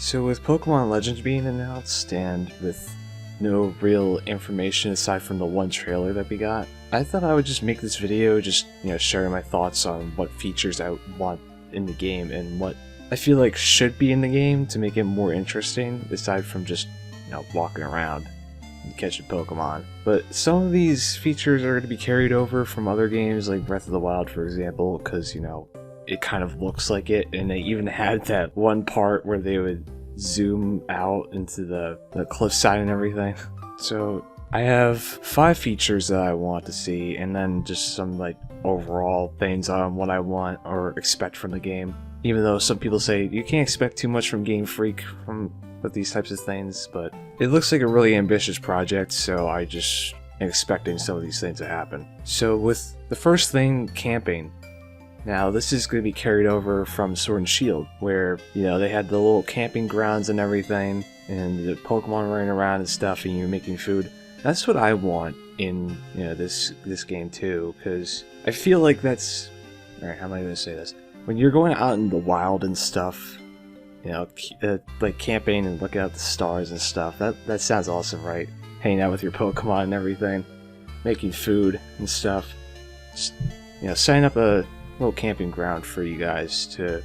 So with Pokemon Legends being announced, and with no real information aside from the one trailer that we got, I thought I would just make this video just, sharing my thoughts on what features I want in the game and what I feel like should be in the game to make it more interesting, aside from just, walking around and catching Pokemon. But some of these features are going to be carried over from other games like Breath of the Wild, for example, because, it kind of looks like it, and they even had that one part where they would zoom out into the cliffside and everything. So I have 5 features that I want to see, and then just some overall things on what I want or expect from the game. Even though some people say you can't expect too much from Game Freak with these types of things, but it looks like a really ambitious project, so I just am expecting some of these things to happen. So with the first thing, camping. Now this is going to be carried over from Sword and Shield, where, they had the little camping grounds and everything, and the Pokemon running around and stuff, and you're making food. That's what I want in, this game too, because I feel like that's... Alright, how am I going to say this? When you're going out in the wild and stuff, like camping and looking at the stars and stuff, that sounds awesome, right? Hanging out with your Pokemon and everything, making food and stuff. Just, setting up a little camping ground for you guys to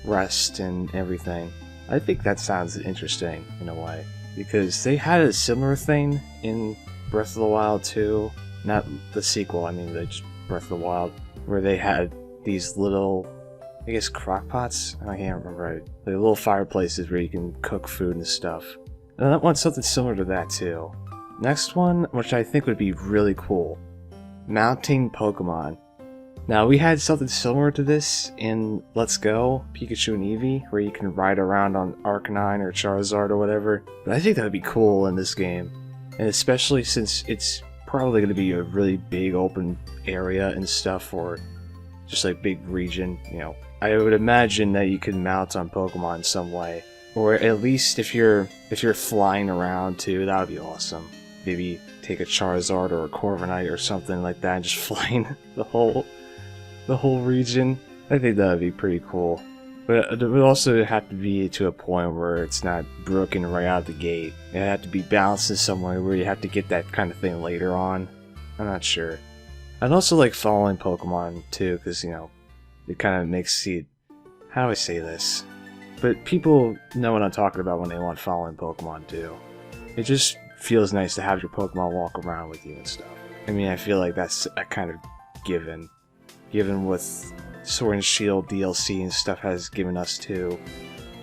rest and everything. I think that sounds interesting in a way, because they had a similar thing in Breath of the Wild 2, not the sequel, I mean just Breath of the Wild, where they had these little, I guess, crock pots? I can't remember. Like little fireplaces where you can cook food and stuff. And I want something similar to that too. Next one, which I think would be really cool, mounting Pokemon. Now, we had something similar to this in Let's Go, Pikachu and Eevee, where you can ride around on Arcanine or Charizard or whatever, but I think that would be cool in this game, and especially since it's probably going to be a really big open area and stuff, or just big region, I would imagine that you could mount on Pokemon in some way, or at least if you're flying around too, that would be awesome. Maybe take a Charizard or a Corviknight or something like that and just flying the whole region. I think that would be pretty cool. But it would also have to be to a point where it's not broken right out of the gate. It would have to be balanced in some way where you have to get that kind of thing later on. I'm not sure. I'd also like following Pokemon too, because, it kind of makes it... How do I say this? But people know what I'm talking about when they want following Pokemon too. It just feels nice to have your Pokemon walk around with you and stuff. I mean, I feel like that's a kind of given with Sword and Shield DLC and stuff has given us too.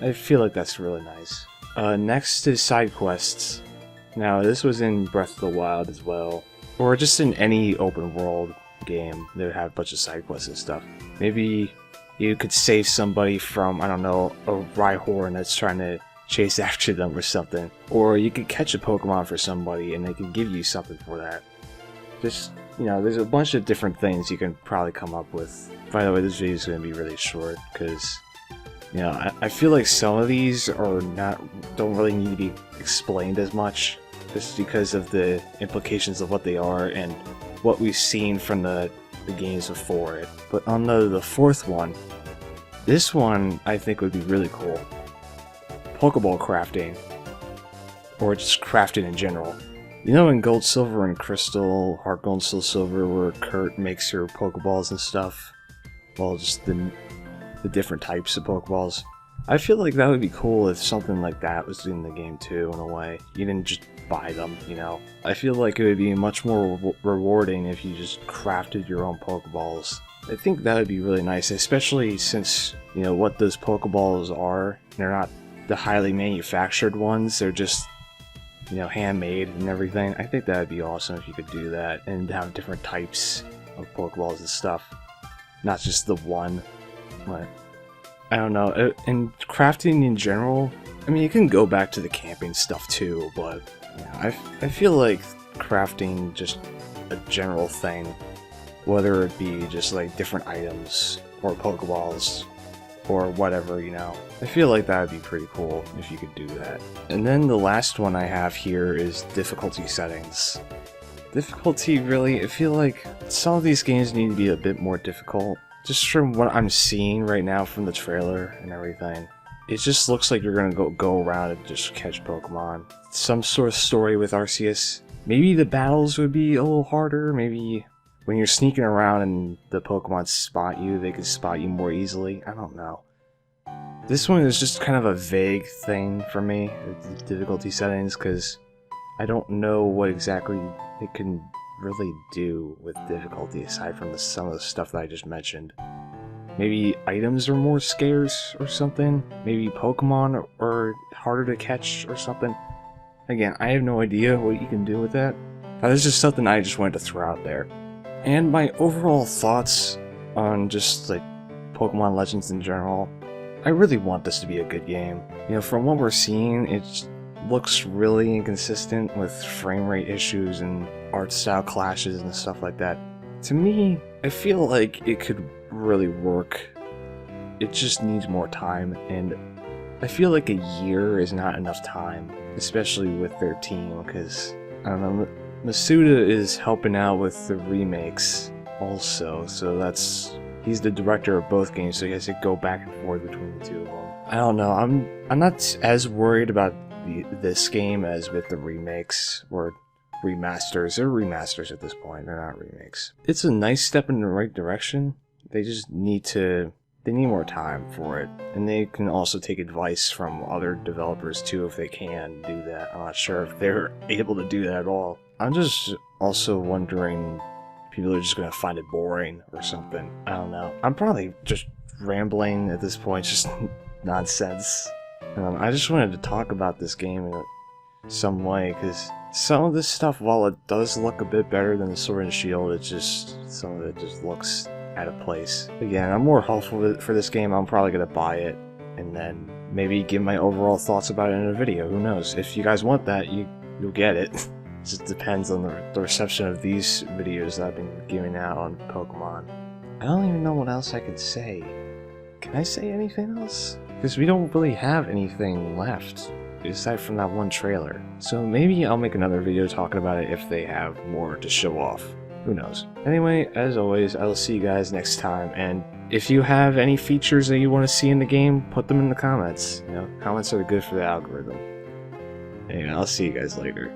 I feel like that's really nice. Next is side quests. Now this was in Breath of the Wild as well, or just in any open world game they would have a bunch of side quests and stuff. Maybe you could save somebody from, I don't know, a Rhyhorn that's trying to chase after them or something, or you could catch a Pokemon for somebody and they can give you something for that. Just, there's a bunch of different things you can probably come up with. By the way, this video is going to be really short because, I feel like some of these don't really need to be explained as much, just because of the implications of what they are and what we've seen from the games before it. But on the fourth one, this one I think would be really cool. Pokeball crafting, or just crafting in general. In Gold, Silver, and Crystal, Heart Gold, Soul Silver, where Kurt makes your Pokeballs and stuff, well, just the different types of Pokeballs. I feel like that would be cool if something like that was in the game too, in a way. You didn't just buy them, I feel like it would be much more rewarding if you just crafted your own Pokeballs. I think that would be really nice, especially since, what those Pokeballs are. They're not the highly manufactured ones, they're just, handmade and everything. I think that would be awesome if you could do that and have different types of Pokeballs and stuff. Not just the one, but I don't know. And crafting in general, I mean, you can go back to the camping stuff too, but I feel like crafting just a general thing, whether it be just different items or Pokeballs or whatever, I feel like that would be pretty cool if you could do that. And then the last one I have here is difficulty settings. Difficulty, really, I feel like some of these games need to be a bit more difficult. Just from what I'm seeing right now from the trailer and everything. it just looks like you're gonna go around and just catch Pokemon. Some sort of story with Arceus. Maybe the battles would be a little harder. Maybe when you're sneaking around and the Pokemon spot you, they can spot you more easily. I don't know. This one is just kind of a vague thing for me, the difficulty settings, because I don't know what exactly it can really do with difficulty aside from some of the stuff that I just mentioned. Maybe items are more scarce or something? Maybe Pokemon are harder to catch or something? Again, I have no idea what you can do with that. That is just something I just wanted to throw out there. And my overall thoughts on just like Pokemon Legends in general, I really want this to be a good game. You know, from what we're seeing, it looks really inconsistent with frame rate issues and art style clashes and stuff like that. To me, I feel like it could really work. It just needs more time, and I feel like a year is not enough time, especially with their team, because, I don't know, Masuda is helping out with the remakes also, so he's the director of both games, so he has to go back and forth between the two of them. I don't know, I'm not as worried about this game as with the remakes, or remasters. They're remasters at this point, they're not remakes. It's a nice step in the right direction. They just need more time for it, and they can also take advice from other developers too if they can do that. I'm not sure if they're able to do that at all. I'm just also wondering if people are just gonna find it boring or something. I don't know. I'm probably just rambling at this point, just nonsense. I just wanted to talk about this game in some way, because some of this stuff, while it does look a bit better than the Sword and Shield, some of it just looks out of place. Again, I'm more hopeful for this game. I'm probably gonna buy it and then maybe give my overall thoughts about it in a video. Who knows? If you guys want that, you'll get it. It just depends on the reception of these videos that I've been giving out on Pokemon. I don't even know what else I could say. Can I say anything else? Because we don't really have anything left aside from that one trailer. So maybe I'll make another video talking about it if they have more to show off. Who knows? Anyway, as always, I will see you guys next time, and if you have any features that you want to see in the game, put them in the comments. You know, comments are good for the algorithm. Anyway, I'll see you guys later.